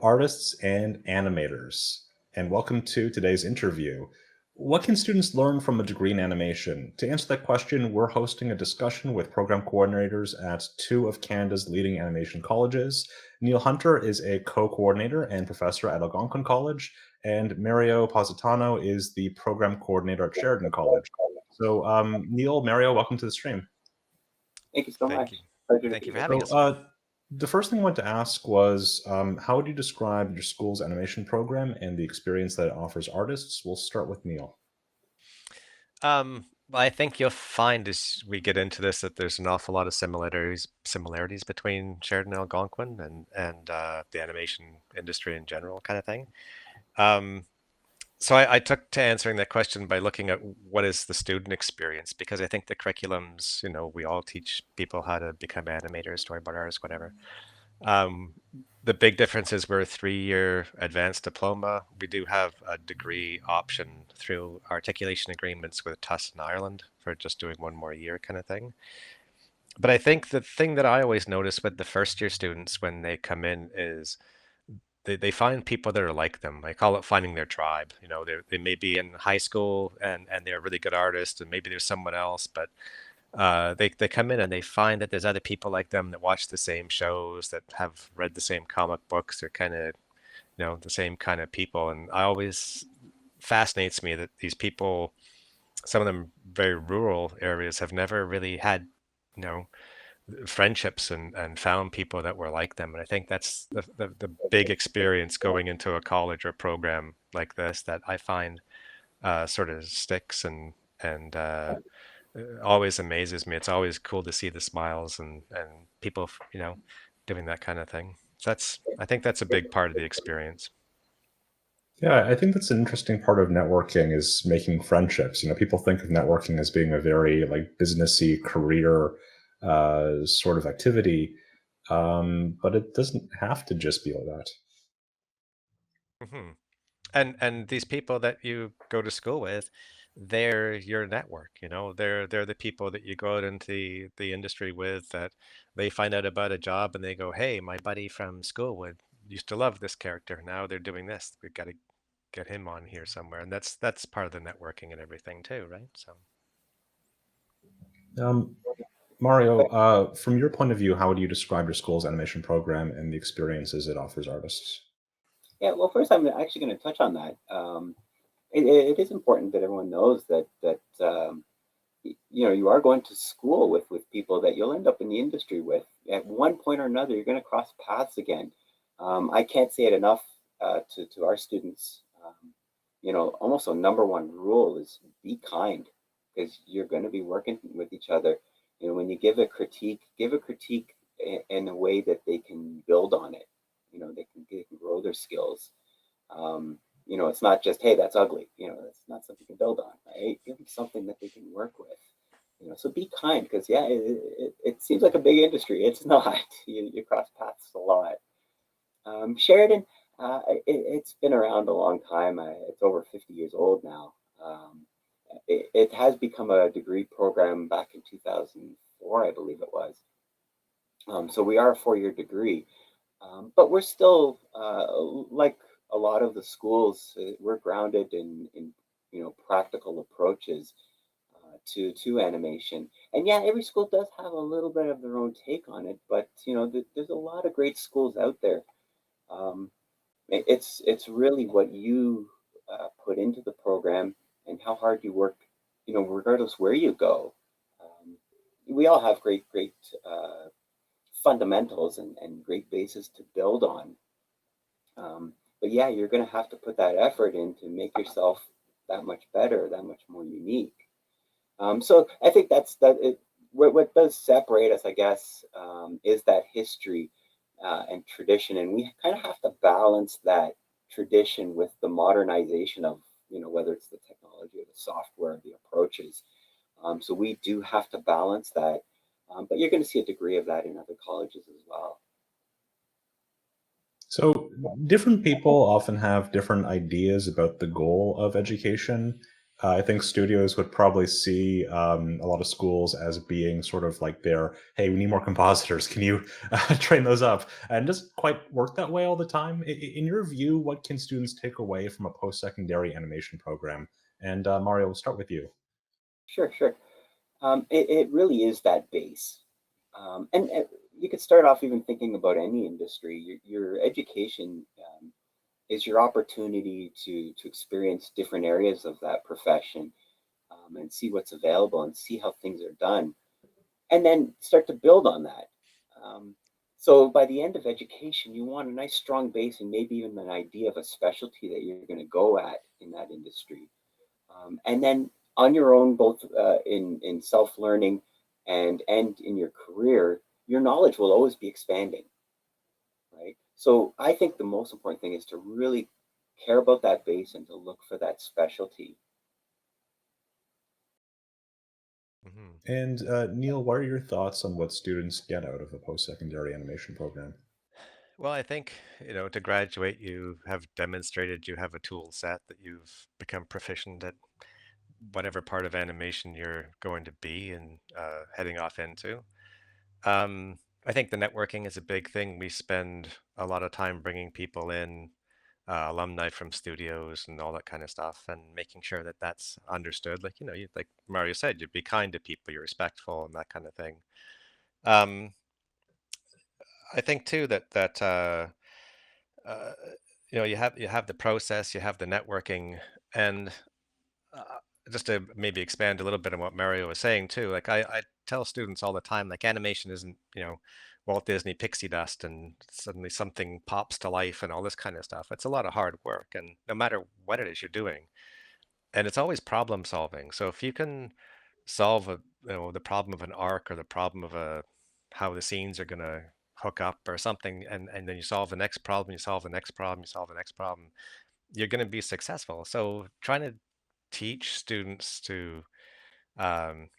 artists and animators, and welcome to today's interview. What can students learn from a degree in animation? To answer that question, we're hosting a discussion with program coordinators at two of Canada's leading animation colleges. Neil Hunter is a co-coordinator and professor at Algonquin College, and Mario Positano is the program coordinator at Sheridan College. So, Neil, Mario, welcome to the stream. Thank you so Thank much. you. Pleasure to Thank be you for here. having So, us. the first thing I wanted to ask was, how would you describe your school's animation program and the experience that it offers artists? We'll start with Neil. Well, I think you'll find as we get into this that there's an awful lot of similarities between Sheridan and Algonquin and the animation industry in general, kind of thing. Um, so I took to answering that question by looking at what is the student experience, because I think the curriculums, we all teach people how to become animators, storyboard artists, whatever. Um, the big difference is we're a 3-year advanced diploma. We do have a degree option through articulation agreements with TUS in Ireland for just doing one more year kind of thing. But I think the thing that I always notice with the first year students when they come in is they find people that are like them. I call it finding their tribe. They may be in high school and they're a really good artist, and maybe there's someone else, but they come in and they find that there's other people like them that watch the same shows, that have read the same comic books. They're kind of, the same kind of people. And I always fascinates me that these people, some of them very rural areas, have never really had, you know, friendships and found people that were like them. And I think that's the big experience going into a college or program like this that I find sort of sticks and always amazes me. It's always cool to see the smiles and people, doing that kind of thing. So I think that's a big part of the experience. Yeah, I think that's an interesting part of networking is making friendships. People think of networking as being a very like businessy career sort of activity, but it doesn't have to just be like that. hmm And these people that you go to school with, they're your network. They're the people that you go out into the industry with, that they find out about a job and they go, "Hey, my buddy from school would used to love this character. Now they're doing this. We've got to get him on here somewhere." And that's part of the networking and everything too, right? So. Um, Mario, from your point of view, how would you describe your school's animation program and the experiences it offers artists? Yeah, well, first I'm actually going to touch on that. It is important that everyone knows that you are going to school with people that you'll end up in the industry with. At one point or another, you're going to cross paths again. I can't say it enough to our students. Almost a number one rule is be kind, because you're going to be working with each other. When you give a critique in a way that they can build on it. They can grow their skills. It's not just, hey, that's ugly. That's not something to build on, right? Give them something that they can work with. So be kind, because yeah, it seems like a big industry. It's not. You cross paths a lot. Sheridan, it's been around a long time. It's over 50 years old now. It has become a degree program back in 2004, I believe it was. So we are a 4-year degree, but we're still like a lot of the schools. We're grounded in practical approaches to animation. And yeah, every school does have a little bit of their own take on it, but there's a lot of great schools out there. Um, it's really what you put into the program and how hard you work, regardless where you go. Um, we all have great fundamentals and great bases to build on. But yeah, you're going to have to put that effort in to make yourself that much better, that much more unique. So I think that's that. What does separate us, I guess, is that history and tradition, and we kind of have to balance that tradition with the modernization of whether it's the technology or the software, the approaches. So we do have to balance that, but you're going to see a degree of that in other colleges as well. So, different people often have different ideas about the goal of education. I think studios would probably see a lot of schools as being sort of like their, hey, we need more compositors. Can you train those up? And it doesn't quite work that way all the time. In your view, what can students take away from a post-secondary animation program? And Mario, we'll start with you. Sure, sure. It really is that base. And you could start off even thinking about any industry. Your education is your opportunity to experience different areas of that profession, and see what's available and see how things are done, and then start to build on that. Um, so by the end of education, you want a nice strong base and maybe even an idea of a specialty that you're going to go at in that industry. And then on your own, both in self learning and in your career, your knowledge will always be expanding, right? So I think the most important thing is to really care about that base and to look for that specialty. Hmm. And Neil, what are your thoughts on what students get out of a post-secondary animation program? Well, I think, to graduate, you have demonstrated you have a tool set that you've become proficient at whatever part of animation you're going to be and heading off into. Um, I think the networking is a big thing. We spend a lot of time bringing people in, alumni from studios and all that kind of stuff, and making sure that that's understood. Like, like Mario said, you be kind to people, you're respectful, and that kind of thing. Um, I think too that uh, you have the process, you have the networking, and uh, just to maybe expand a little bit on what Mario was saying too, like I tell students all the time, like animation isn't, Walt Disney pixie dust and suddenly something pops to life and all this kind of stuff. It's a lot of hard work, and no matter what it is you're doing, and it's always problem solving. So if you can solve the problem of an arc or the problem of how the scenes are going to hook up or something, and then you solve the next problem, you solve the next problem, you solve the next problem, you're going to be successful. So trying to teach students to, um,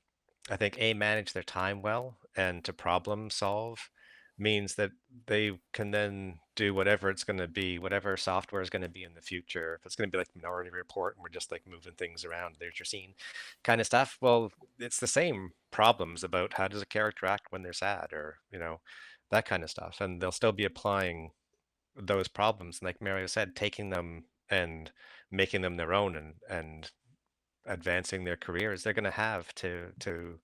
I think, manage their time well and to problem solve means that they can then do whatever it's going to be, whatever software is going to be in the future. If it's going to be like Minority Report and we're just like moving things around, there's your scene kind of stuff. Well, it's the same problems about how does a character act when they're sad, or, that kind of stuff. And they'll still be applying those problems. And like Mario said, taking them and making them their own, and advancing their careers, they're going to have to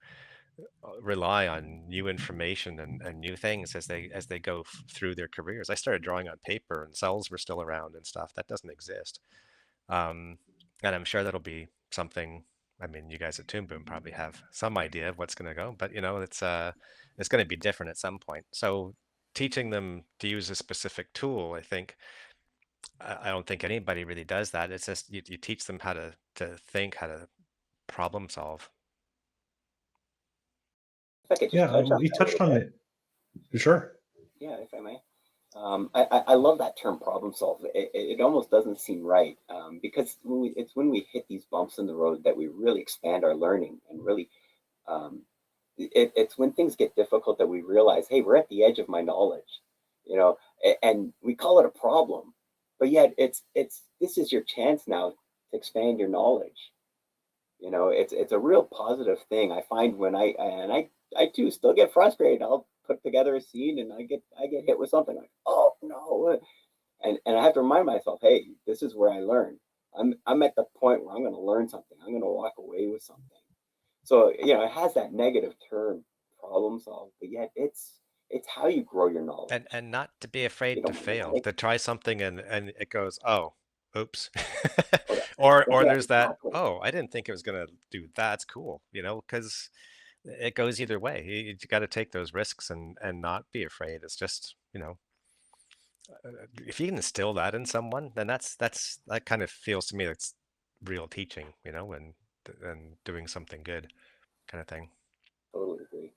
rely on new information and new things as they go through their careers. I started drawing on paper and cells were still around and stuff that doesn't exist. Um, and I'm sure that'll be something. I mean, you guys at Toon Boom probably have some idea of what's going to go, but it's going to be different at some point. So teaching them to use a specific tool, I think, I don't think anybody really does that. It's just you teach them how to think, how to problem solve. If I could just Yeah, touch on we that a touched little on bit, it. Sure. yeah, if I may. I love that term problem solve. It almost doesn't seem right, because it's when we hit these bumps in the road that we really expand our learning and really, um, it's when things get difficult that we realize, hey, we're at the edge of my knowledge, and we call it a problem, but yet it's this is your chance now to expand your knowledge. It's a real positive thing. I find when I too still get frustrated. I'll put together a scene and I get hit with something like, oh no, and I have to remind myself, hey, this is where I learn. I'm at the point where I'm going to learn something. I'm going to walk away with something. So it has that negative term, problem solve, but yet it's how you grow your and knowledge. and not to be You afraid to don't fail, panic. to try something and it goes, oh, oops. Oh, or yeah, there's that, exactly. oh, I didn't think it was gonna do that. It's cool, because it goes either way. You got to take those risks and not be afraid. It's just, if you can instill that in someone, then that kind of feels to me like it's real teaching, and doing something good kind of thing. Totally agree.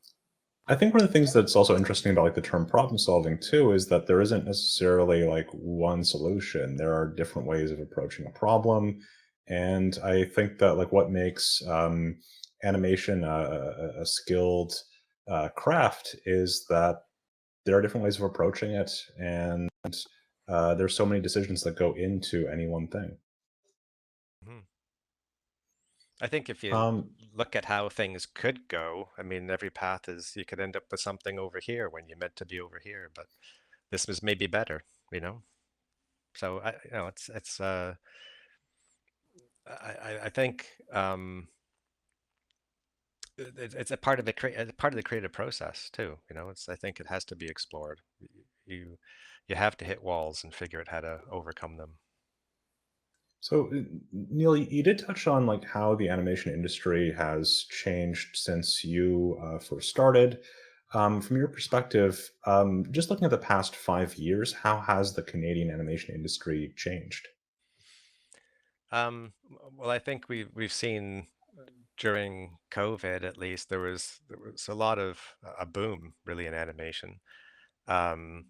I think one of the things that's also interesting about like the term problem solving too is that there isn't necessarily like one solution. There are different ways of approaching a problem, and I think that like what makes animation a skilled craft is that there are different ways of approaching it, and there's so many decisions that go into any one thing. Mhm. I think if you Um, look at how things could go, I mean, every path is you could end up with something over here when you meant to be over here, but this was maybe better, you know? So I think it's a part of a part of the creative process too. You know, I think it has to be explored. You you have to hit walls and figure out how to overcome them. so, Neil, you did touch on like how the animation industry has changed since you first started. From your perspective, just looking at the past 5 years, how has the Canadian animation industry changed? Well, I think we've seen during COVID at least there was a lot of a boom really in animation. Um,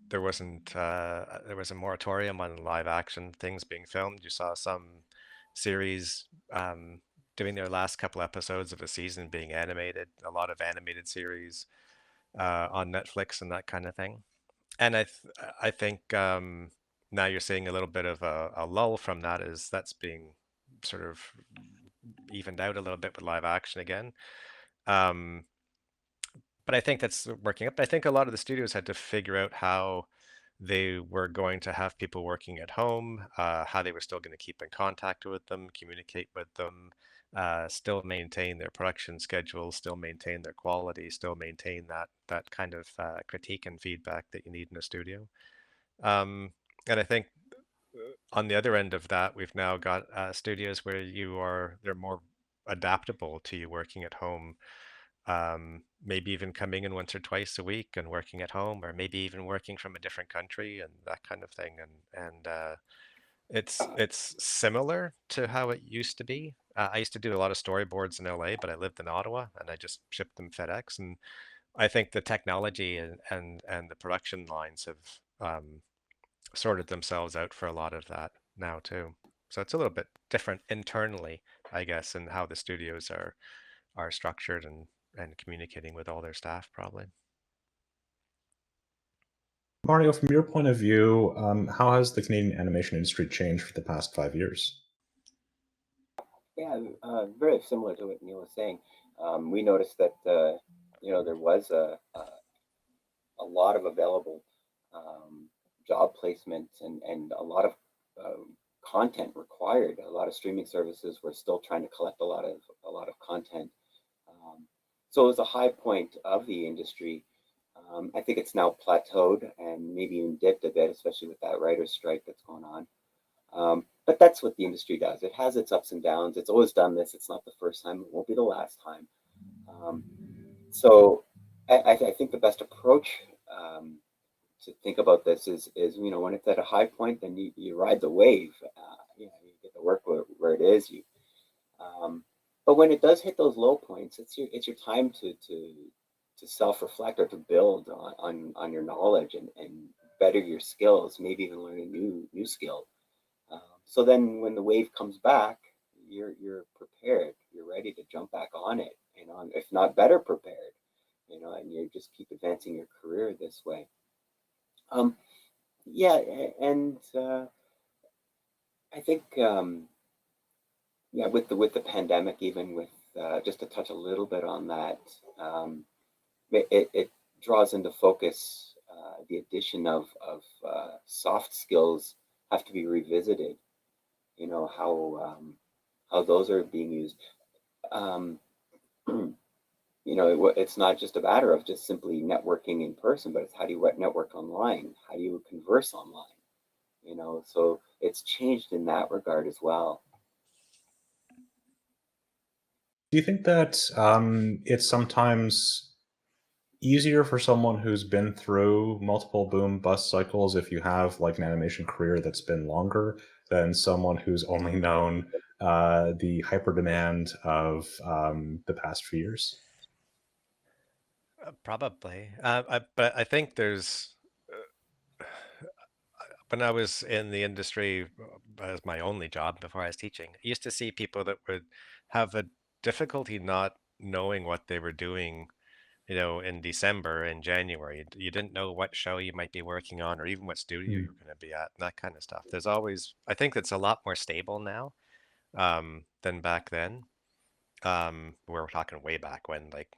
there was a moratorium on live action things being filmed. You saw some series um, doing their last couple episodes of a season being animated, a lot of animated series on Netflix and that kind of thing. And I think now you're seeing a little bit of a lull from that as that's being sort of evened out a little bit with live action again. Um, but I think that's working up. But I think a lot of the studios had to figure out how they were going to have people working at home, how they were still going to keep in contact with them, communicate with them, still maintain their production schedule, still maintain their quality, still maintain that kind of critique and feedback that you need in a studio. Um, and I think on the other end of that, we've now got studios where they're more adaptable to you working at home, maybe even coming in once or twice a week and working at home, or maybe even working from a different country and that kind of thing. And it's similar to how it used to be. I used to do a lot of storyboards in LA, but I lived in Ottawa and I just shipped them FedEx. And I think the technology and the production lines have sorted themselves out for a lot of that now too. So it's a little bit different internally, I guess, in how the studios are structured and communicating with all their staff probably. Mario, from your point of view, how has the Canadian animation industry changed for the past 5 years? Yeah, very similar to what Neil was saying. We noticed that there was a lot of available um, job placements and a lot of content required. A lot of streaming services were still trying to collect a lot of content. Um, so it was a high point of the industry. I think it's now plateaued and maybe even dipped a bit, especially with that writer's strike that's going on. But that's what the industry does. It has its ups and downs. It's always done this. It's not the first time. It won't be the last time. Um, so I think the best approach um, to think about this is when it's at a high point, then you ride the wave. You get to work where it is. But when it does hit those low points, it's your time to self reflect or to build on your knowledge and better your skills. Maybe even learn a new skill. So then when the wave comes back, you're prepared. You're ready to jump back on it. If not better prepared. And you just keep advancing your career this way. Um, yeah, and I think yeah, with the pandemic, even with just to touch a little bit on that, um, it draws into focus the addition of soft skills have to be revisited. How those are being used. Um, it's not just a matter of just simply networking in person, but it's how do you network online? How do you converse online? So it's changed in that regard as well. Do you think that it's sometimes easier for someone who's been through multiple boom bust cycles if you have like an animation career that's been longer than someone who's only known the hyper demand of the past few years? Probably, but I think there's when I was in the industry as my only job before I was teaching, I used to see people that would have a difficulty not knowing what they were doing, in December and January. You didn't know what show you might be working on or even what studio Mm. you're going to be at and that kind of stuff. I think it's a lot more stable now than back then. We're talking way back when, like,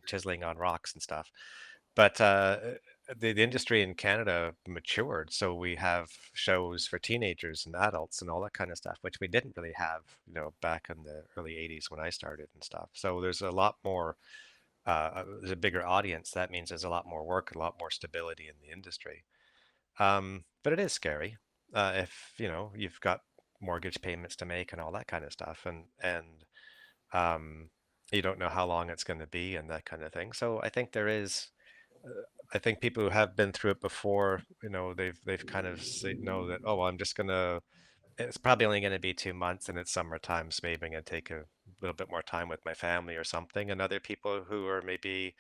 chiseling on rocks and stuff. But the industry in Canada matured, so we have shows for teenagers and adults and all that kind of stuff, which we didn't really have, back in the early 80s when I started and stuff. So there's a lot more, there's a bigger audience. That means there's a lot more work, a lot more stability in the industry. But it is scary if, you've got mortgage payments to make and all that kind of stuff, and um, you don't know how long it's going to be and that kind of thing. So I think there is, I think people who have been through it before, they've kind of know that, oh, well, I'm just gonna, it's probably only going to be 2 months and it's summertime, so maybe I'm going to take a little bit more time with my family or something. And other people who are maybe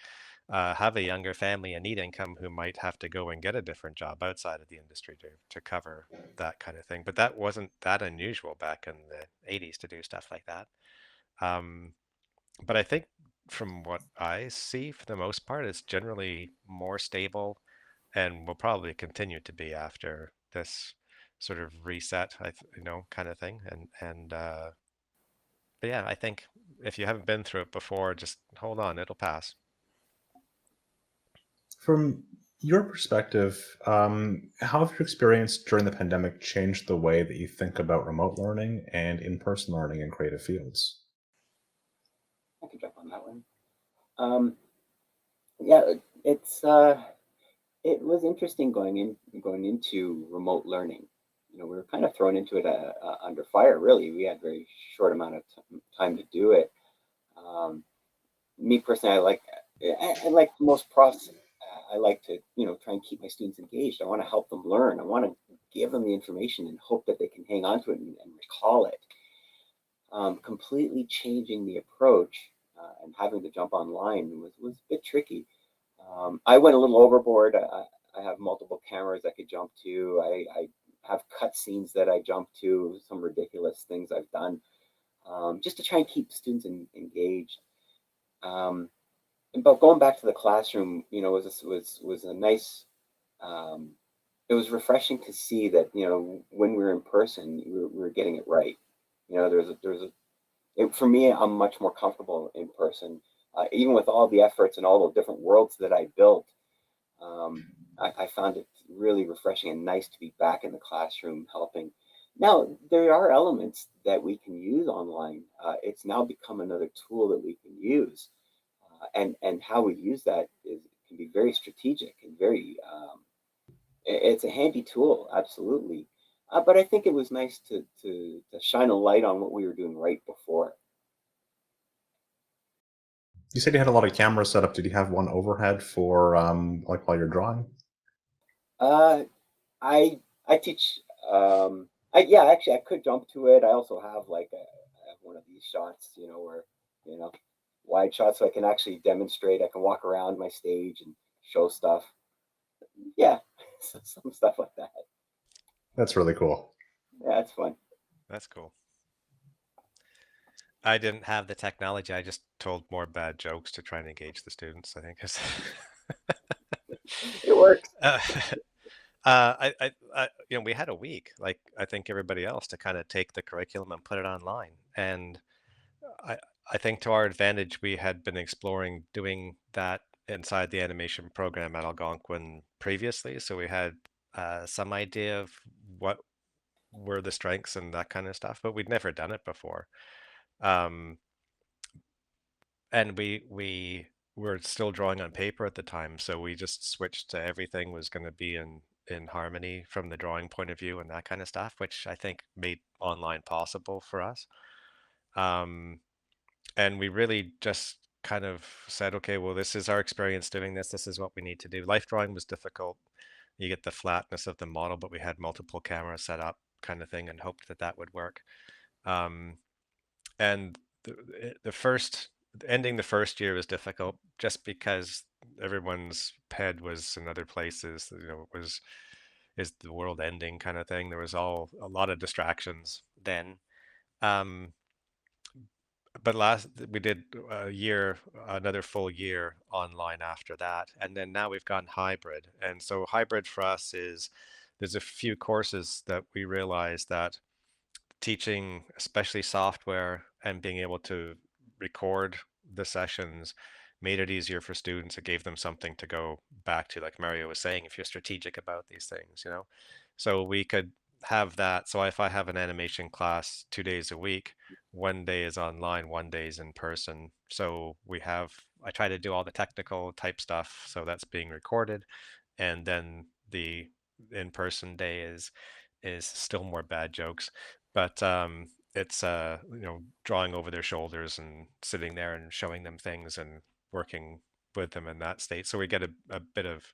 have a younger family and need income, who might have to go and get a different job outside of the industry to cover that kind of thing. But that wasn't that unusual back in the 80s to do stuff like that. Um, but I think from what I see, for the most part, it's generally more stable and will probably continue to be after this sort of reset, kind of thing. But yeah, I think if you haven't been through it before, just hold on, it'll pass. From your perspective, how have your experience during the pandemic changed the way that you think about remote learning and in-person learning in creative fields? I can jump on that one. Um, yeah, it was interesting going into remote learning. We were kind of thrown into it under fire. Really, we had very short amount of time to do it. Um, Me personally, I like most profs. I like to try and keep my students engaged. I want to help them learn. I want to give them the information and hope that they can hang on to it and recall it. Completely changing the approach and having to jump online was a bit tricky. I went a little overboard. I have multiple cameras I could jump to. I have cut scenes that I jump to, some ridiculous things I've done, just to try and keep students engaged. Um, but going back to the classroom, was a nice. Um, it was refreshing to see that when we were in person, we were getting it right. For me, I'm much more comfortable in person, even with all the efforts and all the different worlds that I built. um, I found it really refreshing and nice to be back in the classroom helping. Now, there are elements that we can use online. It's now become another tool that we can use. And how we use that can be very strategic and very, it's a handy tool, absolutely. But I think it was nice to shine a light on what we were doing right before. You said you had a lot of cameras set up. Did you have one overhead for like while you're drawing? Uh, I teach. Yeah, actually, I could jump to it. I also have I have one of these shots, where you know wide shots, so I can actually demonstrate. I can walk around my stage and show stuff. Yeah, so some stuff like that. That's really cool. Yeah, it's fun. That's cool. I didn't have the technology. I just told more bad jokes to try and engage the students, I think. It works. uh, we had a week, like I think everybody else, to kind of take the curriculum and put it online. And I, I think to our advantage, we had been exploring doing that inside the animation program at Algonquin previously. So we had some idea of what were the strengths and that kind of stuff, but we'd never done it before. Um, and we were still drawing on paper at the time, so we just switched to everything was going to be in harmony from the drawing point of view and that kind of stuff, which I think made online possible for us. Um, and we really just kind of said, okay, well, this is our experience doing this. This is what we need to do. Life drawing was difficult. You get the flatness of the model, but we had multiple cameras set up, kind of thing, and hoped that that would work. Um, and the first ending the first year was difficult just because everyone's head was in other places. It was, is the world ending kind of thing. There was all a lot of distractions then. Um, but last we did a year, another full year online after that, and then now we've gone hybrid. And so hybrid for us is there's a few courses that we realize that teaching, especially software, and being able to record the sessions, made it easier for students. It gave them something to go back to, like Mario was saying, if you're strategic about these things, you know. So we could have that. So if I have an animation class 2 days a week, one day is online, one day is in person. So I try to do all the technical type stuff. So that's being recorded. And then the in-person day is still more bad jokes, but it's drawing over their shoulders and sitting there and showing them things and working with them in that state. So we get a bit of,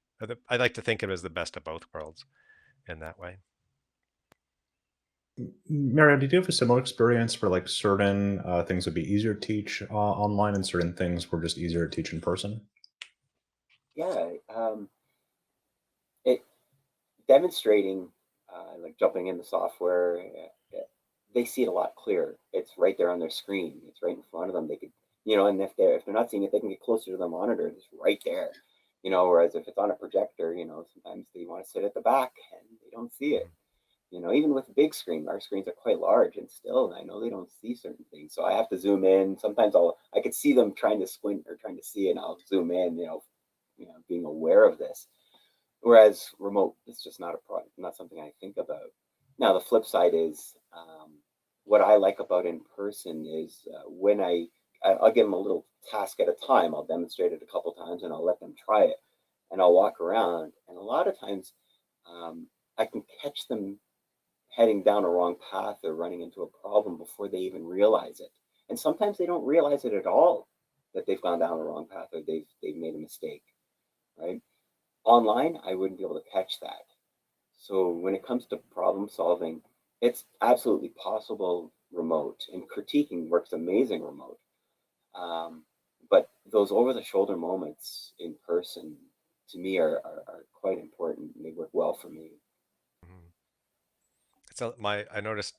I like to think of it as the best of both worlds in that way. Mario, did you have a similar experience where like certain things would be easier to teach online and certain things were just easier to teach in person? Yeah, it demonstrating, like jumping in the software, they see it a lot clearer. It's right there on their screen. It's right in front of them. They could, and if they're not seeing it, they can get closer to the monitor. It's right there. Whereas if it's on a projector, sometimes they want to sit at the back and they don't see it. Even with a big screen, our screens are quite large, and still, I know they don't see certain things. So I have to zoom in. Sometimes I could see them trying to squint or trying to see it, and I'll zoom in. Being aware of this. Whereas remote, it's just not a product, not something I think about. Now, the flip side is what I like about in person is when I'll give them a little task at a time. I'll demonstrate it a couple times and I'll let them try it, and I'll walk around. And a lot of times, I can catch them heading down a wrong path or running into a problem before they even realize it. And sometimes they don't realize it at all that they've gone down the wrong path or they've made a mistake, right? Online, I wouldn't be able to catch that. So when it comes to problem solving, it's absolutely possible remote, and critiquing works amazing remote. Um, but those over the shoulder moments in person to me are quite important, and they work well for me. Mhm. So I noticed,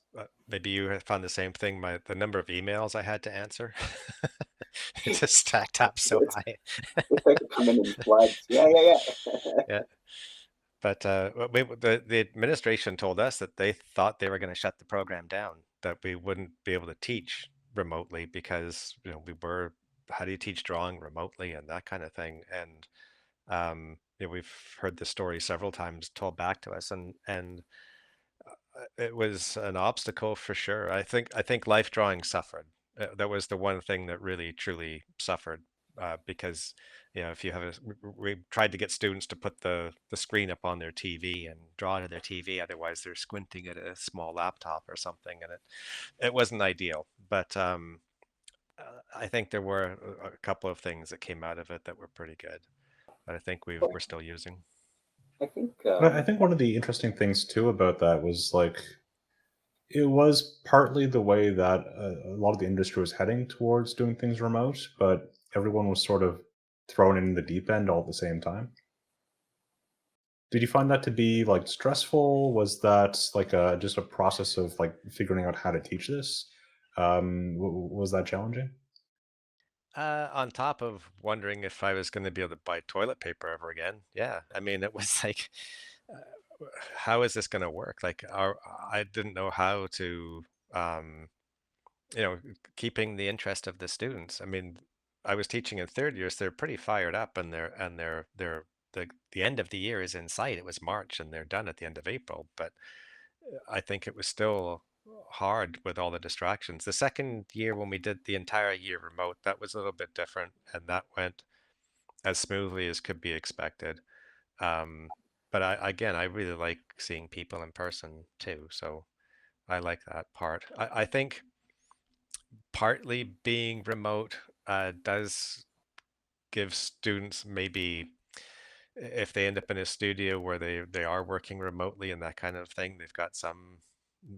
maybe you have found the same thing. The number of emails I had to answer, it just stacked up so it's, high. they start to come in floods. Yeah, yeah, yeah. Yeah. But the administration told us that they thought they were going to shut the program down, that we wouldn't be able to teach remotely because how do you teach drawing remotely and that kind of thing. And we've heard the story several times told back to us, and it was an obstacle for sure. I think life drawing suffered. That was the one thing that really truly suffered, because if you have we tried to get students to put the screen up on their TV and draw to their TV, otherwise they're squinting at a small laptop or something, and it wasn't ideal. But I think there were a couple of things that came out of it that were pretty good, that I think we're still using. I think I think one of the interesting things too about that was like it was partly the way that a lot of the industry was heading towards doing things remote, but everyone was sort of thrown in the deep end all at the same time. Did you find that to be like stressful? Was that like just a process of like figuring out how to teach this? Was that challenging? On top of wondering if I was going to be able to buy toilet paper ever again. Yeah. I mean, it was like, how is this going to work? Like, I didn't know how to, um, you know, keeping the interest of the students. I mean, I was teaching in third years. They're pretty fired up, and the end of the year is in sight. It was March, and they're done at the end of April. But I think it was still hard with all the distractions. The second year, when we did the entire year remote, that was a little bit different, and that went as smoothly as could be expected. Um, but again, I really like seeing people in person too, so I like that part. I think partly being remote does give students, maybe if they end up in a studio where they are working remotely and that kind of thing, they've got some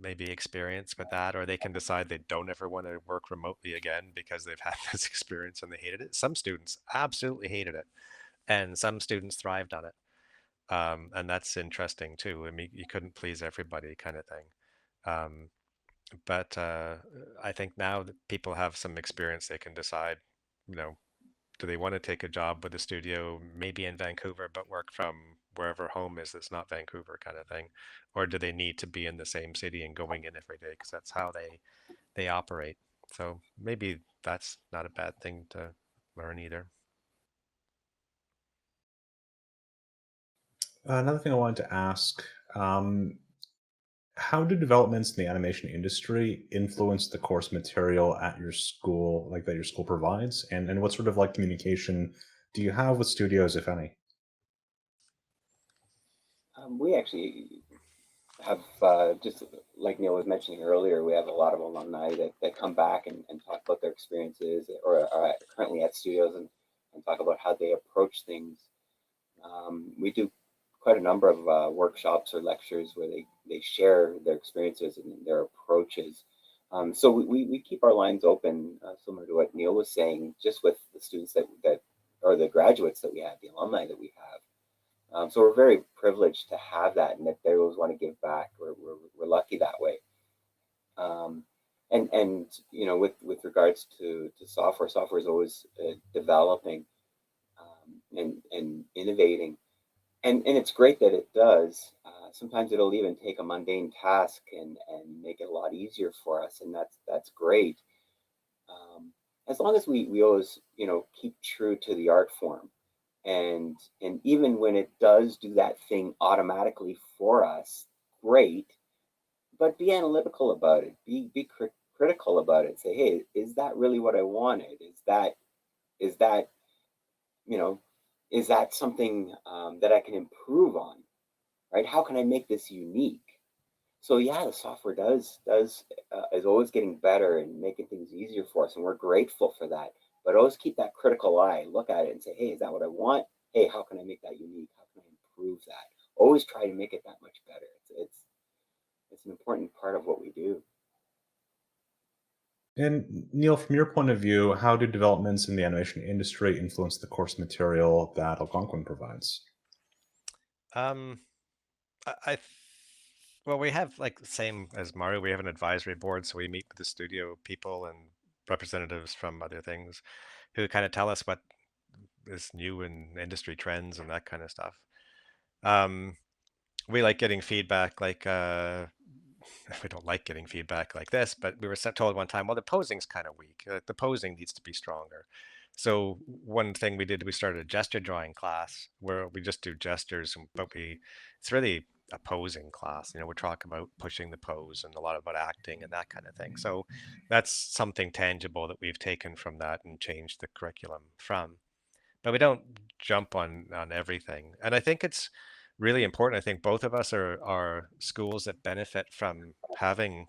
maybe experience with that, or they can decide they don't ever want to work remotely again because they've had this experience and they hated it. Some students absolutely hated it, and some students thrived on it. And that's interesting too. I mean, you couldn't please everybody, kind of thing. Um, but I think now that people have some experience, they can decide, you know, do they want to take a job with a studio, maybe in Vancouver, but work from wherever home is that's not Vancouver, kind of thing, or do they need to be in the same city and going in every day because that's how they operate. So maybe that's not a bad thing to learn either. Another thing I wanted to ask, um, how do developments in the animation industry influence the course material at your school, like that your school provides? And what sort of like communication do you have with studios, if any? We actually have, just like Neil was mentioning earlier, we have a lot of alumni that come back and talk about their experiences, or are currently at studios, and talk about how they approach things. We do quite a number of workshops or lectures where they share their experiences and their approaches. So we keep our lines open, similar to what Neil was saying, just with the students that or the graduates that we have, the alumni that we have. So we're very privileged to have that, and that they always want to give back. We're lucky that way. Um, and with regards to software, software is always developing, and innovating, and it's great that it does. Sometimes it'll even take a mundane task and make it a lot easier for us, and that's great. Um, as long as we always keep true to the art form, and even when it does do that thing automatically for us, great. But be analytical about it. Be critical about it. Say, hey, is that really what I wanted? Is that you know is that something that I can improve on? Right? How can I make this unique? So yeah, the software does is always getting better and making things easier for us, and we're grateful for that. But always keep that critical eye. Look at it and say, hey, is that what I want? Hey, how can I make that unique? How can I improve that? Always try to make it that much better. It's an important part of what we do. And Neil, from your point of view, how do developments in the animation industry influence the course material that Algonquin provides? Um, well, we have like the same as Mario. We have an advisory board, so we meet with the studio people and representatives from other things who kind of tell us what is new in industry trends and that kind of stuff. Um, we like getting feedback, like we don't like getting feedback like this, but we were told one time, well, the posing's kind of weak. The posing needs to be stronger. So one thing we did, we started a gesture drawing class where we just do gestures, but it's really a posing class. We're talking about pushing the pose and a lot about acting and that kind of thing. So that's something tangible that we've taken from that and changed the curriculum from. But we don't jump on everything. And I think it's really important. I think both of us are schools that benefit from having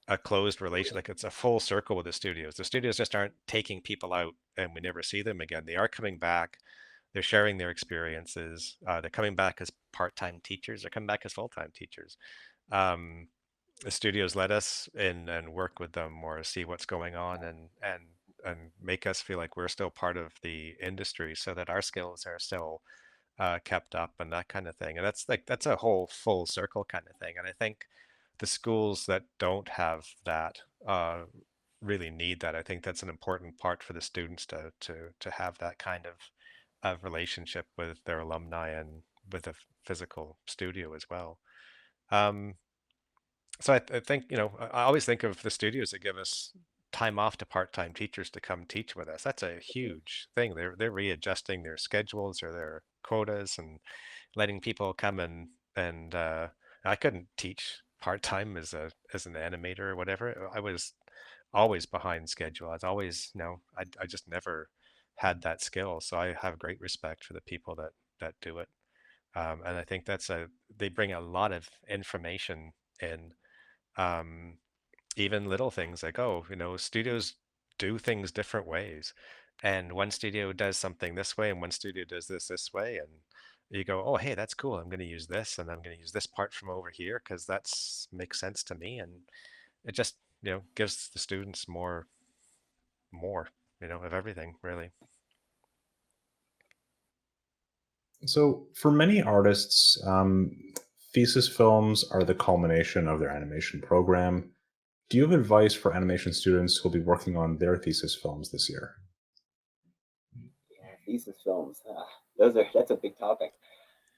a closed relation. Like it's a full circle with the studios. The studios just aren't taking people out and we never see them again. They are coming back. They're sharing their experiences. They're coming back as part-time teachers. They're coming back as full-time teachers. Um, the studios let us in and work with them or see what's going on and make us feel like we're still part of the industry so that our skills are still kept up and that kind of thing. And that's a whole full circle kind of thing. And I think the schools that don't have that really need that. I think that's an important part for the students to have that kind of relationship with their alumni and with a physical studio as well. Um, so I think, I always think of the studios that give us time off to part-time teachers to come teach with us. That's a huge thing. They're readjusting their schedules or their quotas and letting people come and I couldn't teach part-time as an animator or whatever. I was always behind schedule. I was always, I just never had that skill. So I have great respect for the people that do it. And I think they bring a lot of information in, um, even little things like, oh, studios do things different ways. And one studio does something this way and one studio does this way. And you go, oh, hey, that's cool. I'm going to use this and I'm going to use this part from over here because that's makes sense to me. And it just, gives the students more, of everything, really. So, for many artists, thesis films are the culmination of their animation program. Do you have advice for animation students who will be working on their thesis films this year? Yeah, thesis films. That's a big topic.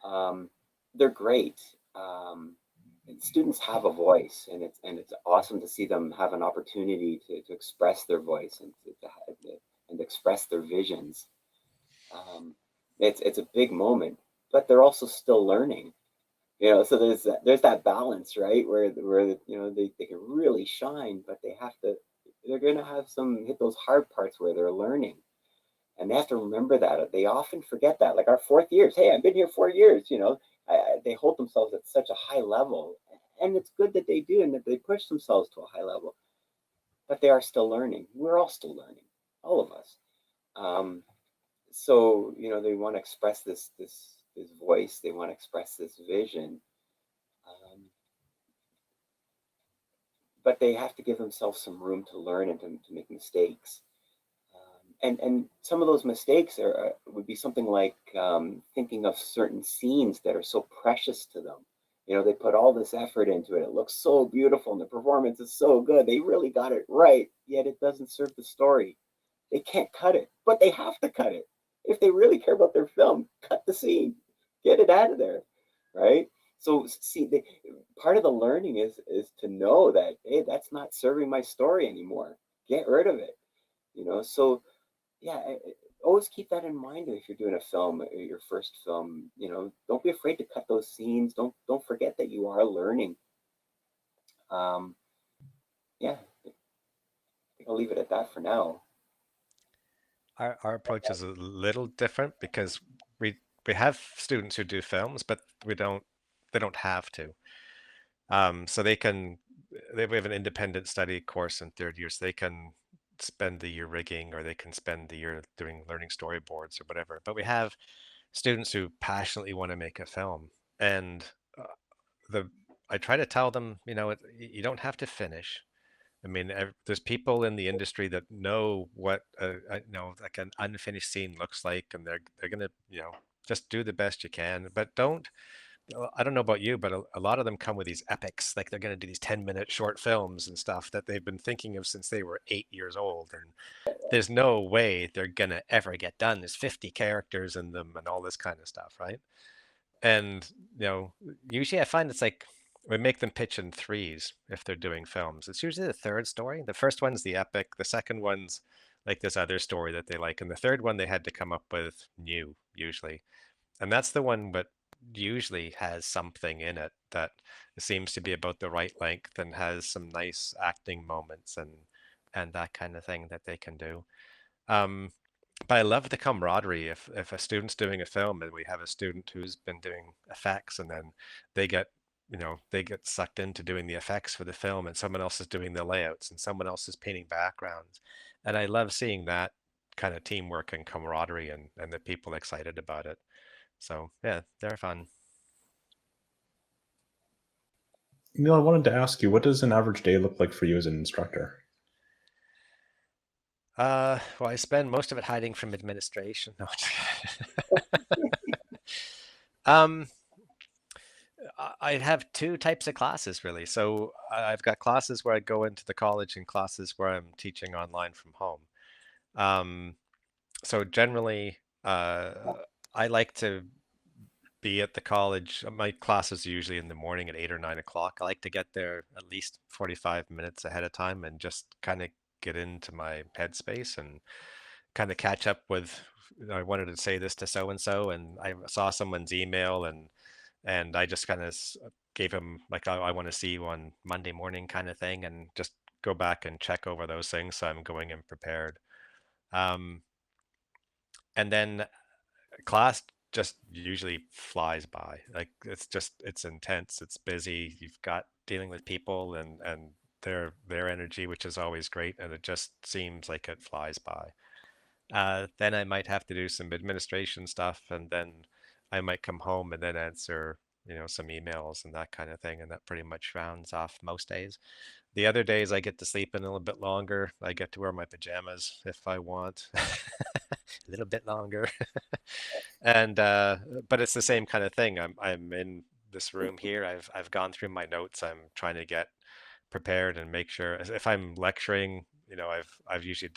Um, they're great. students have a voice, and it's awesome to see them have an opportunity to express their voice and and express their visions. Um, it's a big moment, but they're also still learning. So there's that balance, right? Where they can really shine, but they're gonna have some hit those hard parts where they're learning. And they have to remember that. They often forget that. Like our 4th years, hey, I've been here 4 years. They hold themselves at such a high level, and it's good that they do and that they push themselves to a high level. But they are still learning. We're all still learning, all of us. Um, so they want to express this voice. They want to express this vision, um, but they have to give themselves some room to learn and to make mistakes. And some of those mistakes would be something like thinking of certain scenes that are so precious to them. They put all this effort into it. It looks so beautiful, and the performance is so good. They really got it right, yet it doesn't serve the story. They can't cut it, but they have to cut it. If they really care about their film, cut the scene, get it out of there, right? So see, part of the learning is to know that, hey, that's not serving my story anymore. Get rid of it. So yeah, always keep that in mind if you're doing a film, your first film. Don't be afraid to cut those scenes. Don't forget that you are learning. Um, yeah, I think I'll leave it at that for now. Our approach is a little different because we have students who do films, but they don't have to. So we have an independent study course in 3rd year, so they can spend the year rigging or they can spend the year doing learning storyboards or whatever. But we have students who passionately want to make a film, and uh, the I try to tell them, you don't have to finish. I mean, there's people in the industry that know what like an unfinished scene looks like, and they're gonna just do the best you can. But don't I don't know about you, but a lot of them come with these epics, like they're gonna do these 10-minute short films and stuff that they've been thinking of since they were 8 years old, and there's no way they're gonna ever get done. There's 50 characters in them and all this kind of stuff, right? And usually I find it's like we make them pitch in threes if they're doing films. It's usually the third story. The first one's the epic, the second one's like this other story that they like, and the third one they had to come up with new, usually. And that's the one that usually has something in it that seems to be about the right length and has some nice acting moments and that kind of thing that they can do. Um, but I love the camaraderie. If a student's doing a film and we have a student who's been doing effects, and then they get they get sucked into doing the effects for the film, and someone else is doing the layouts and someone else is painting backgrounds, and I love seeing that kind of teamwork and camaraderie and the people excited about it. So yeah, they're fun. Neil, I wanted to ask you, what does an average day look like for you as an instructor? Well, I spend most of it hiding from administration. No. um I have two types of classes really. So I've got classes where I go into the college and classes where I'm teaching online from home. Um, so generally, I like to be at the college. My classes are usually in the morning at 8 or 9 o'clock. I like to get there at least 45 minutes ahead of time and just kind of get into my headspace and kind of catch up with, I wanted to say this to so and so, and I saw someone's email and I just kind of gave him like I want to see you on Monday morning kind of thing, and just go back and check over those things so I'm going in prepared. Um, and then class just usually flies by. Like it's intense, it's busy. You've got dealing with people and their energy, which is always great, and it just seems like it flies by. Then I might have to do some administration stuff, and then I might come home and then answer, some emails and that kind of thing, and that pretty much rounds off most days. The other days I get to sleep in a little bit longer. I get to wear my pajamas if I want, a little bit longer. And but it's the same kind of thing. I'm in this room here. I've gone through my notes. I'm trying to get prepared and make sure if I'm lecturing, I've usually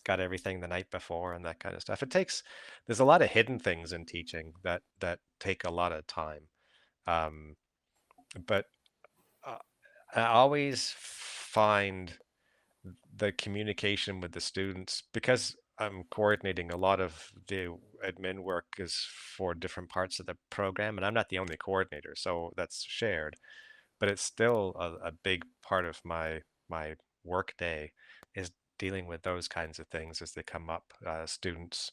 got everything the night before and that kind of stuff. There's a lot of hidden things in teaching that take a lot of time. Um, but I always find the communication with the students, because I'm coordinating a lot of the admin work is for different parts of the program, and I'm not the only coordinator, so that's shared. But it's still a big part of my work day is dealing with those kinds of things as they come up. Students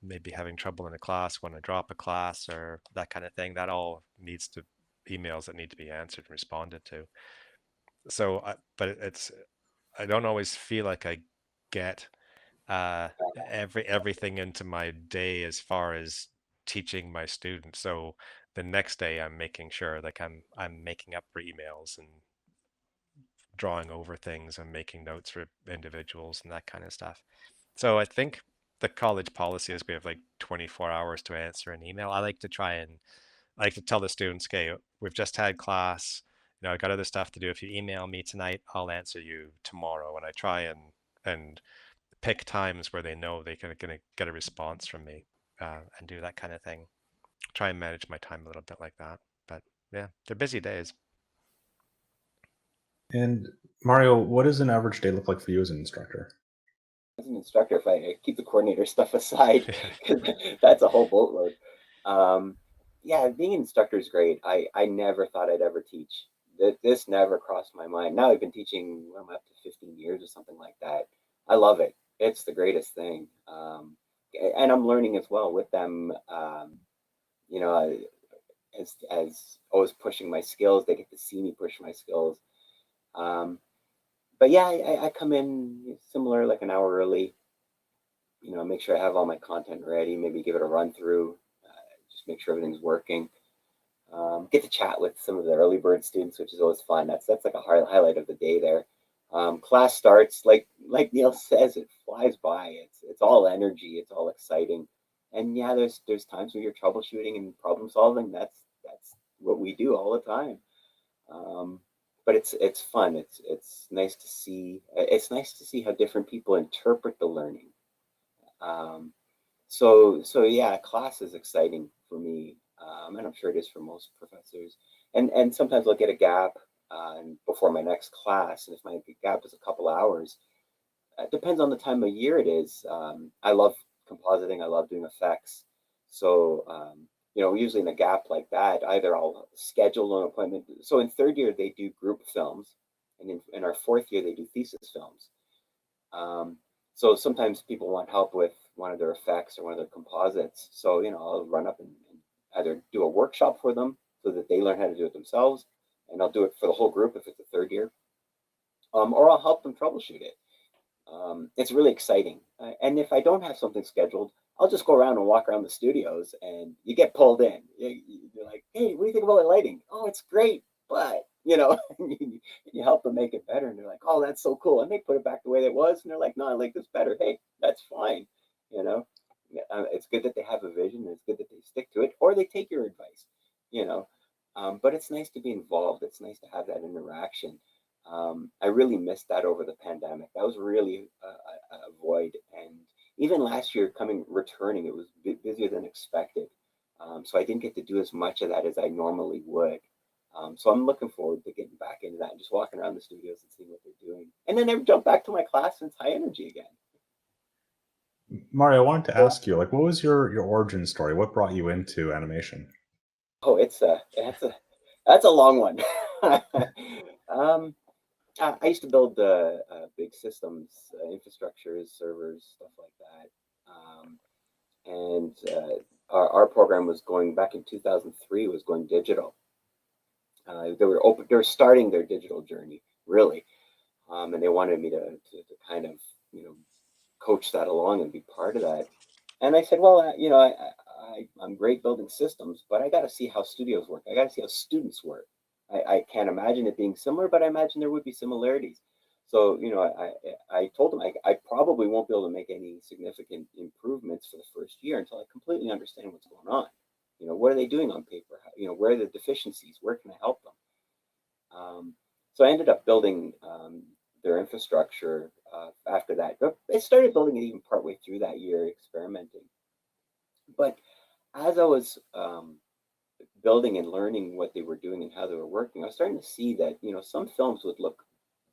maybe having trouble in a class, want to drop a class or that kind of thing. That all needs to emails that need to be answered and responded to. So, but it's I don't always feel like I get uh, everything into my day as far as teaching my students. So the next day I'm making sure like I'm making up for emails and drawing over things and making notes for individuals and that kind of stuff. So I think the college policy is we have like 24 hours to answer an email. I like to tell the students, okay, we've just had class, I got other stuff to do. If you email me tonight, I'll answer you tomorrow. And I try and pick times where they know they're gonna get a response from me, and do that kind of thing. Try and manage my time a little bit like that. But yeah, they're busy days. And Mario, what does an average day look like for you as an instructor? As an instructor, if I keep the coordinator stuff aside, because that's a whole boatload. Um, yeah, being an instructor is great. I never thought I'd ever teach. This never crossed my mind. Now I've been teaching, what am I up to 15 years or something like that. I love it. It's the greatest thing. And I'm learning as well with them. You know, as always pushing my skills, they get to see me push my skills. Um, but yeah, I come in similar, like an hour early. Make sure I have all my content ready, maybe give it a run through, just make sure everything's working. Get to chat with some of the early bird students, which is always fun. That's like a highlight of the day there. Class starts, like Neil says, it flies by. It's all energy, it's all exciting. And yeah, there's times where you're troubleshooting and problem solving. That's what we do all the time. Um, but it's fun. It's nice to see. It's nice to see how different people interpret the learning. So yeah, class is exciting for me, and I'm sure it is for most professors. And sometimes I'll get a gap before my next class, and if my gap is a couple hours, it depends on the time of year it is. I love compositing. I love doing effects. So usually in a gap like that, either I'll schedule an appointment. So in third year they do group films, and in our fourth year they do thesis films. Um, so sometimes people want help with one of their effects or one of their composites. So, I'll run up and either do a workshop for them so that they learn how to do it themselves, and I'll do it for the whole group if it's a third year, or I'll help them troubleshoot it. It's really exciting. And if I don't have something scheduled, I'll just go around and walk around the studios, and you get pulled in. You're like, hey, what do you think about the lighting? Oh, it's great, but you help them make it better, and they're like, oh, that's so cool, and they put it back the way it was, and they're like, no, I like this better. Hey, that's fine. You know, it's good that they have a vision, and it's good that they stick to it, or they take your advice. You know, but it's nice to be involved. It's nice to have that interaction. I really missed that over the pandemic. That was really a void. And even last year, returning, it was busier than expected. So I didn't get to do as much of that as I normally would. So I'm looking forward to getting back into that and just walking around the studios and seeing what they're doing. And then I jump back to my class and it's high energy again. Mario, I wanted to ask you, like, what was your origin story? What brought you into animation? Oh, that's a long one. um, I used to build big systems, infrastructures, servers, stuff like that. And our program was going back in 2003, was going digital. They were starting their digital journey, really. And they wanted me to kind of, coach that along and be part of that. And I said, well, I'm great building systems, but I got to see how studios work. I got to see how students work. I can't imagine it being similar, but I imagine there would be similarities. So, I told them I probably won't be able to make any significant improvements for the first year until I completely understand what's going on. What are they doing on paper? Where are the deficiencies? Where can I help them? So I ended up building their infrastructure after that. But I started building it even partway through that year, experimenting. But as I was building and learning what they were doing and how they were working, I was starting to see that, some films would look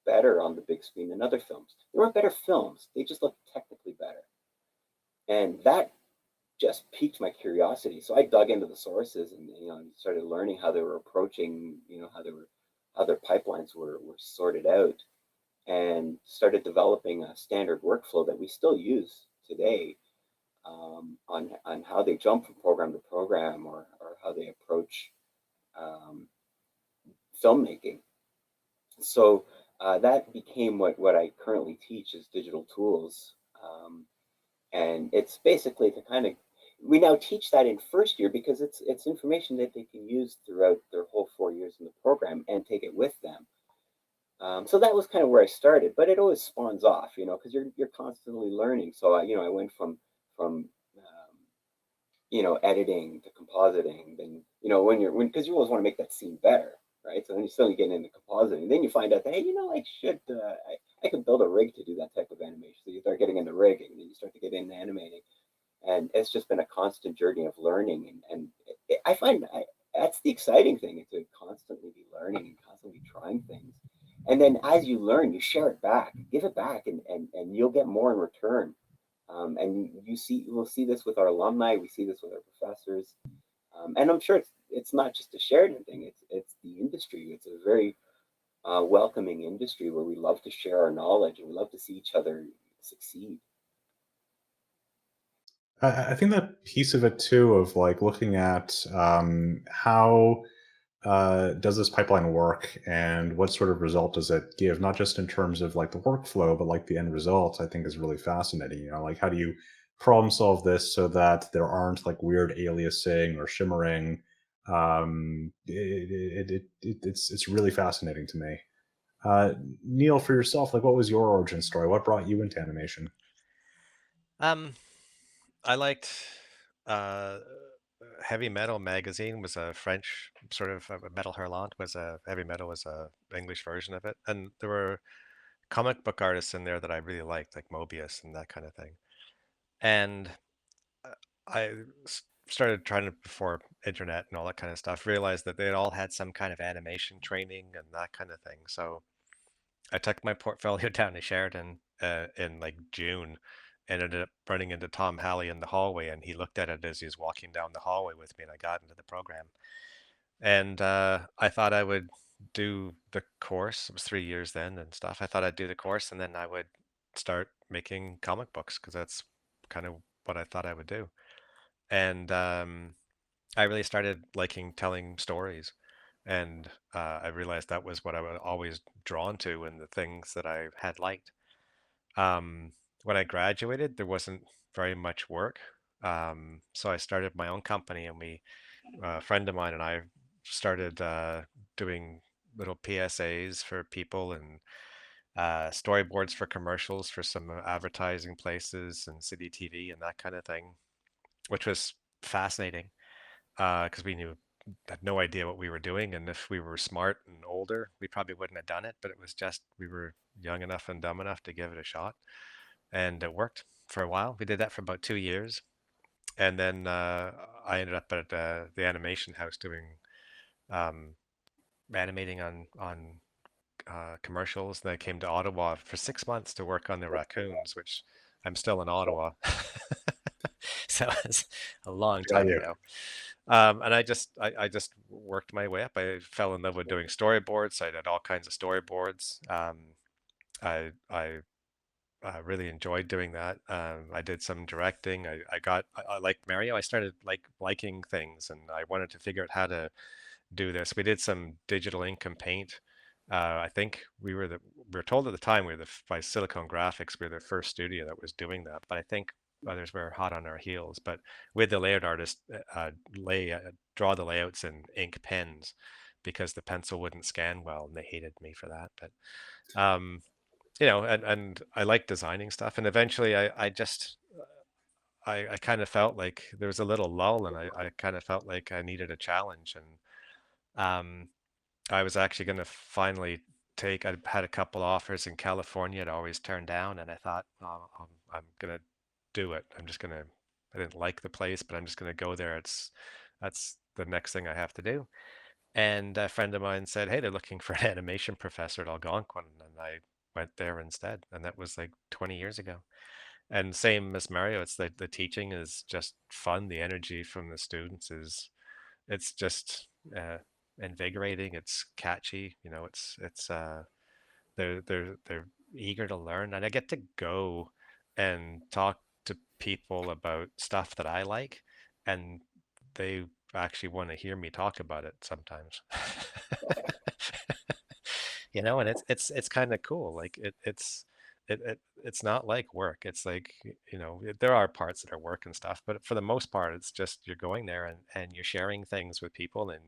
better on the big screen than other films. They weren't better films, they just looked technically better. And that just piqued my curiosity. So I dug into the sources and, started learning how they were approaching, how their pipelines were sorted out, and started developing a standard workflow that we still use today, on how they jump from program to program, or how they approach um, filmmaking. So that became what I currently teach is digital tools. And it's basically to kind of, we now teach that in first year because it's information that they can use throughout their whole 4 years in the program and take it with them. So that was kind of where I started, but it always spawns off, because you're constantly learning. So I went from editing to compositing. Then, because you always want to make that scene better, right? So then you suddenly get into compositing. Then you find out that, hey, I could build a rig to do that type of animation. So you start getting into rigging, and then you start to get into animating. And it's just been a constant journey of learning. And I find that's the exciting thing, is to constantly be learning and constantly trying things. And then as you learn, you share it back, give it back, and you'll get more in return. And we'll see this with our alumni. We see this with our professors, and I'm sure it's not just a Sheridan thing. It's the industry. It's a very welcoming industry where we love to share our knowledge and we love to see each other succeed. I think that piece of it too, of like looking at how does this pipeline work and what sort of result does it give, not just in terms of like the workflow, but like the end result, I think is really fascinating. Like how do you problem solve this so that there aren't like weird aliasing or shimmering? It's really fascinating to me. Uh, Neil, for yourself, like what was your origin story? What brought you into animation? Um, I liked uh, Heavy Metal magazine was a French sort of Metal Hurlant was a heavy metal was a English version of it, and there were comic book artists in there that I really liked, like Mobius and that kind of thing. And uh, I started trying to before internet and all that kind of stuff, realized that they all had some kind of animation training and that kind of thing. So I took my portfolio down to Sheridan in like June and ended up running into Tom Halley in the hallway, and he looked at it as he was walking down the hallway with me, and I got into the program. And I thought I would do the course. It was 3 years then and stuff. I thought I'd do the course and then I would start making comic books because that's kind of what I thought I would do. And I really started liking telling stories. And I realized that was what I was always drawn to and the things that I had liked. When I graduated, there wasn't very much work. So I started my own company, and a friend of mine and I started doing little PSAs for people and storyboards for commercials for some advertising places and city TV and that kind of thing, which was fascinating because we had no idea what we were doing, and if we were smart and older, we probably wouldn't have done it. But it was just we were young enough and dumb enough to give it a shot, and it worked for a while. We did that for about 2 years, and then I ended up at the animation house doing um, animating on commercials. And I came to Ottawa for 6 months to work on the raccoons, which I'm still in Ottawa, so it's a long Got time you. ago. And I just worked my way up. I fell in love with doing storyboards. I did all kinds of storyboards. I really enjoyed doing that. I did some directing. I like Mario. I started liking things, and I wanted to figure out how to do this. We did some digital ink and paint. I think we were told at the time by Silicon Graphics we were the first studio that was doing that. But I think others were hot on our heels. But with the layout artist draw the layouts in ink pens because the pencil wouldn't scan well, and they hated me for that. But um, and I like designing stuff. And eventually, I kind of felt like there was a little lull, and I kind of felt like I needed a challenge. And um, I was actually going to finally I had a couple offers in California I'd always turned down, and I thought, oh, I'm going to do it. I didn't like the place, but I'm just going to go there. That's the next thing I have to do. And a friend of mine said, "Hey, they're looking for an animation professor at Algonquin," and I went there instead, and that was like 20 years ago. And same as Mario, it's the teaching is just fun. The energy from the students is it's just invigorating. It's catchy. It's they're eager to learn, and I get to go and talk to people about stuff that I like, and they actually want to hear me talk about it sometimes. And it's kind of cool. Like it's not like work. It's like, there are parts that are work and stuff, but for the most part, it's just you're going there and you're sharing things with people, and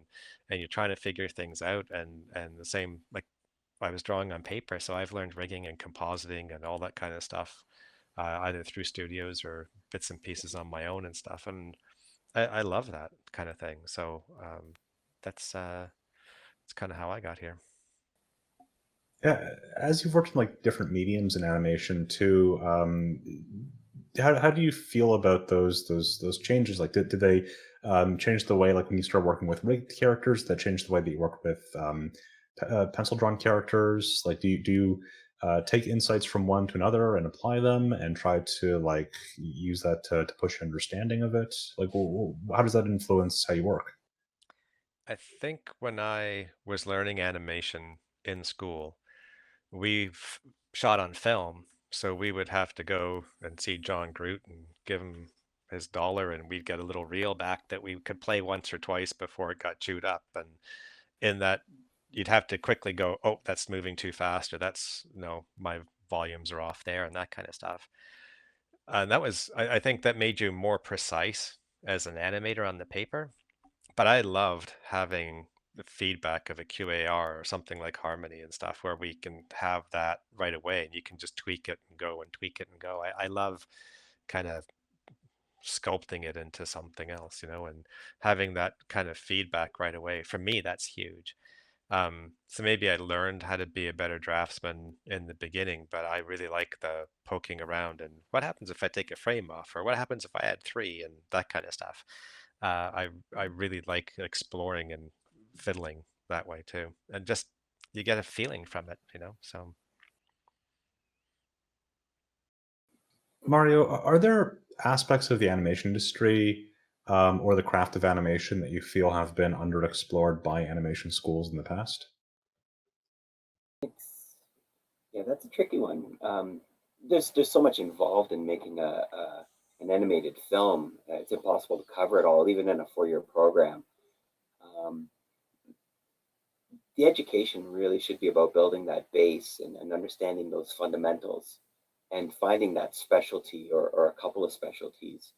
you're trying to figure things out, and the same, like, I was drawing on paper, so I've learned rigging and compositing and all that kind of stuff, either through studios or bits and pieces on my own and stuff. And I love that kind of thing. So that's kind of how I got here. Yeah, as you've worked in like different mediums in animation too, how do you feel about those changes? Like, did they change the way, like when you start working with rigged characters, that changed the way that you work with pencil drawn characters? Like, do you take insights from one to another and apply them and try to like use that to push your understanding of it? Like, how does that influence how you work? I think when I was learning animation in school, we've shot on film, so we would have to go and see John Groot and give him his dollar, and we'd get a little reel back that we could play once or twice before it got chewed up. And in that, you'd have to quickly go, "Oh, that's moving too fast," or "That's no, my volumes are off there," and that kind of stuff. And that was, I think, that made you more precise as an animator on the paper. But I loved having the feedback of a QAR or something like Harmony and stuff, where we can have that right away and you can just tweak it and go and tweak it and go. I love kind of sculpting it into something else, and having that kind of feedback right away. For me, that's huge. So maybe I learned how to be a better draftsman in the beginning, but I really like the poking around and what happens if I take a frame off, or what happens if I add three, and that kind of stuff. I really like exploring and fiddling that way too, and just you get a feeling from it. So Mario, are there aspects of the animation industry or the craft of animation that you feel have been underexplored by animation schools in the past? It's Yeah, that's a tricky one. There's so much involved in making an animated film. It's impossible to cover it all, even in a 4-year program. Um, the education really should be about building that base and understanding those fundamentals and finding that specialty or a couple of specialties.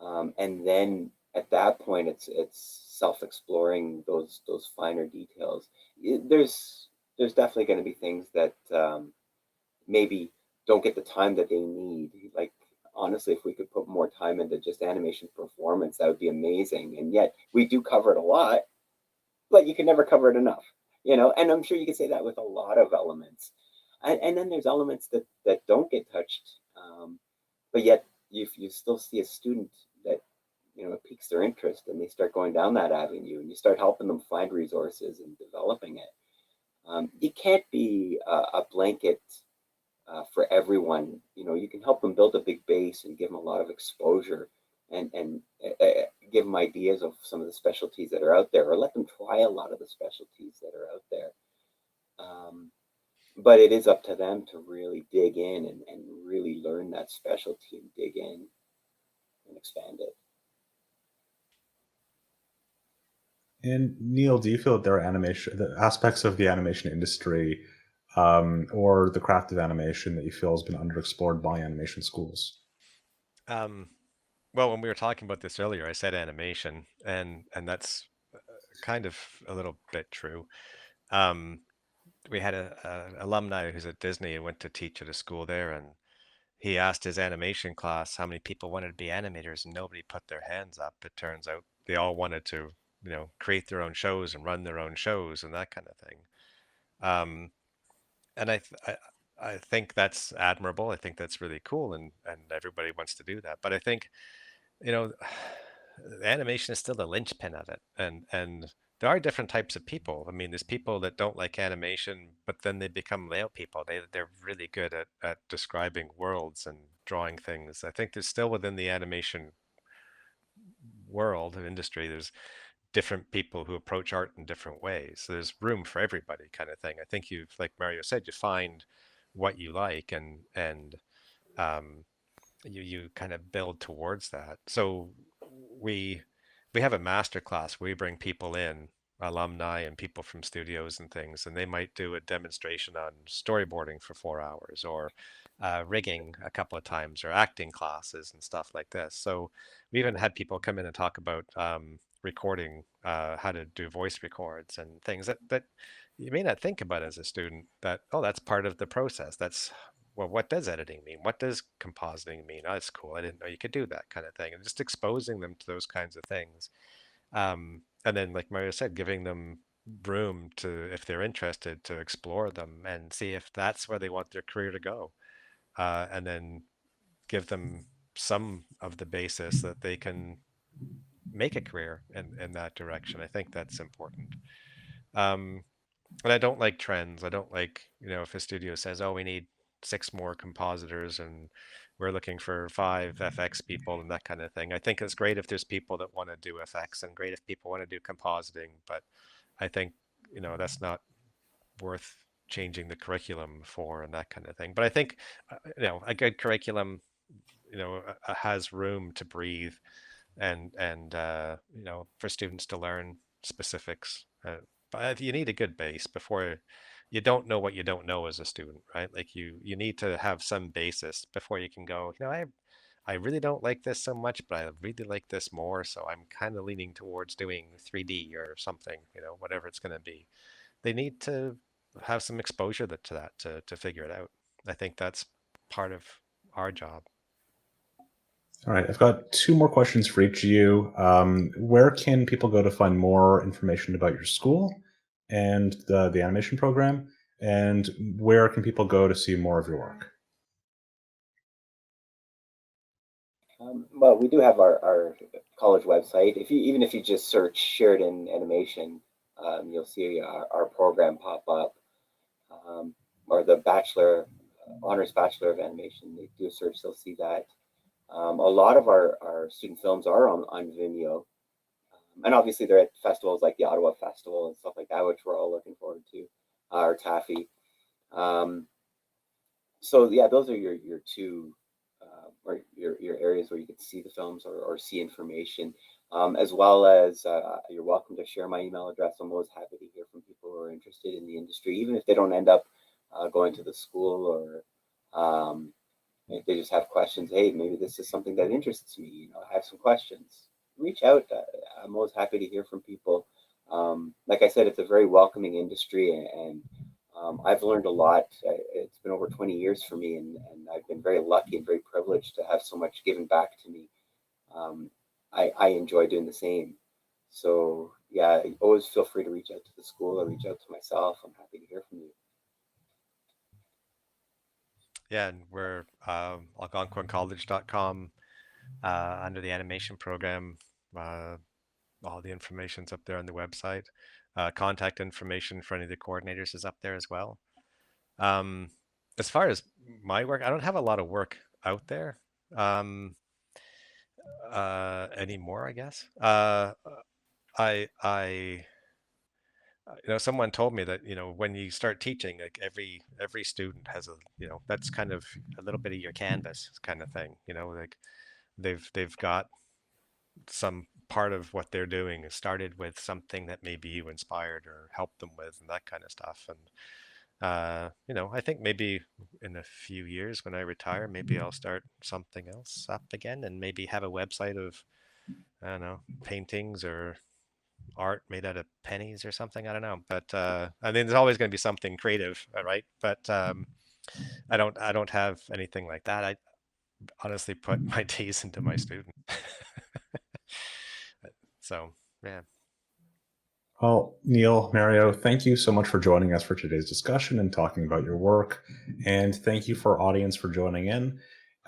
And then at that point, it's self-exploring those finer details. There's definitely going to be things that maybe don't get the time that they need. Like, honestly, if we could put more time into just animation performance, that would be amazing. And yet we do cover it a lot, but you can never cover it enough, and I'm sure you could say that with a lot of elements. And then there's elements that don't get touched, but yet you still see a student that it piques their interest and they start going down that avenue, and you start helping them find resources and developing it. You can't be a blanket for everyone. You can help them build a big base and give them a lot of exposure, and give them ideas of some of the specialties that are out there, or let them try a lot of the specialties that are out there. But it is up to them to really dig in and really learn that specialty and dig in and expand it. And Neil, do you feel that there are the aspects of the animation industry or the craft of animation that you feel has been underexplored by animation schools? um, well, when we were talking about this earlier, I said animation, and that's kind of a little bit true. Um, we had a alumni who's at Disney and went to teach at a school there, and he asked his animation class how many people wanted to be animators, and nobody put their hands up. It turns out they all wanted to, create their own shows and run their own shows and that kind of thing. Um, and I think that's admirable. I think that's really cool, and everybody wants to do that. But I think, you know, animation is still the linchpin of it, and there are different types of people. I mean, there's people that don't like animation, but then they become layout people. They're really good at describing worlds and drawing things. I think there's still within the animation world and industry, there's different people who approach art in different ways. So there's room for everybody, kind of thing. I think you've, like Mario said, you find what you like, and um, you kind of build towards that. So we we have a master class where we bring people in, alumni and people from studios and things, and they might do a demonstration on storyboarding for 4 hours, or rigging a couple of times, or acting classes and stuff like this. So we even had people come in and talk about recording, how to do voice records and things that you may not think about as a student, that, oh, that's part of the process. That's, well, what does editing mean? What does compositing mean? Oh, that's cool. I didn't know you could do that kind of thing. And just exposing them to those kinds of things. And then, like Mario said, giving them room to, if they're interested, to explore them and see if that's where they want their career to go. And then give them some of the basis that they can make a career in that direction. I think that's important. Um, and I don't like trends. I don't like, if a studio says, oh, we need 6 more compositors and we're looking for 5 FX people and that kind of thing. I think it's great if there's people that want to do FX, and great if people want to do compositing, but I think, that's not worth changing the curriculum for, and that kind of thing. But I think, a good curriculum, has room to breathe, and for students to learn specifics. But you need a good base before. You don't know what you don't know as a student, right? Like you need to have some basis before you can go, I really don't like this so much, but I really like this more, so I'm kind of leaning towards doing 3D or something, whatever it's going to be. They need to have some exposure to that to figure it out. I think that's part of our job. All right, I've got 2 more questions for each of you. Where can people go to find more information about your school and the animation program? And where can people go to see more of your work? Well, we do have our college website. Even if you just search Sheridan Animation, you'll see our program pop up, or the honors bachelor of animation. They do a search, they'll see that. A lot of our student films are on Vimeo, and obviously they're at festivals like the Ottawa Festival and stuff like that, which we're all looking forward to, or Taffy. So yeah, those are your two, or your areas where you can see the films, or see information, as well as you're welcome to share my email address. I'm always happy to hear from people who are interested in the industry, even if they don't end up going to the school, or if they just have questions. Hey, maybe this is something that interests me. I have some questions. Reach out. I'm always happy to hear from people. Like I said, it's a very welcoming industry, and I've learned a lot. It's been over 20 years for me, and I've been very lucky and very privileged to have so much given back to me. Um, I enjoy doing the same. So yeah, always feel free to reach out to the school or reach out to myself. I'm happy to hear from you. Yeah, and we're algonquincollege.com, under the animation program. All the information's up there on the website. Contact information for any of the coordinators is up there as well. Um, as far as my work, I don't have a lot of work out there anymore, I guess. I someone told me that, when you start teaching, like every student has a, that's kind of a little bit of your canvas kind of thing, like they've got some part of what they're doing is started with something that maybe you inspired or helped them with, and that kind of stuff. And I think maybe in a few years when I retire, maybe I'll start something else up again, and maybe have a website of, I don't know, paintings or art made out of pennies or something. I don't know, but I mean, there's always going to be something creative, right? But I don't have anything like that. I honestly put my days into my student. So yeah. Well, Neil, Mario, thank you so much for joining us for today's discussion and talking about your work. And thank you for our audience for joining in.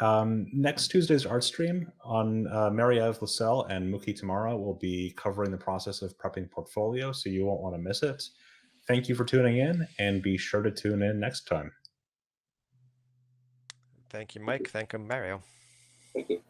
Next Tuesday's art stream on Mary-Eve Lascelle and Muki Tamara will be covering the process of prepping portfolio, so you won't want to miss it. Thank you for tuning in, and be sure to tune in next time. Thank you, Mike. Thank you, Mario. Thank you.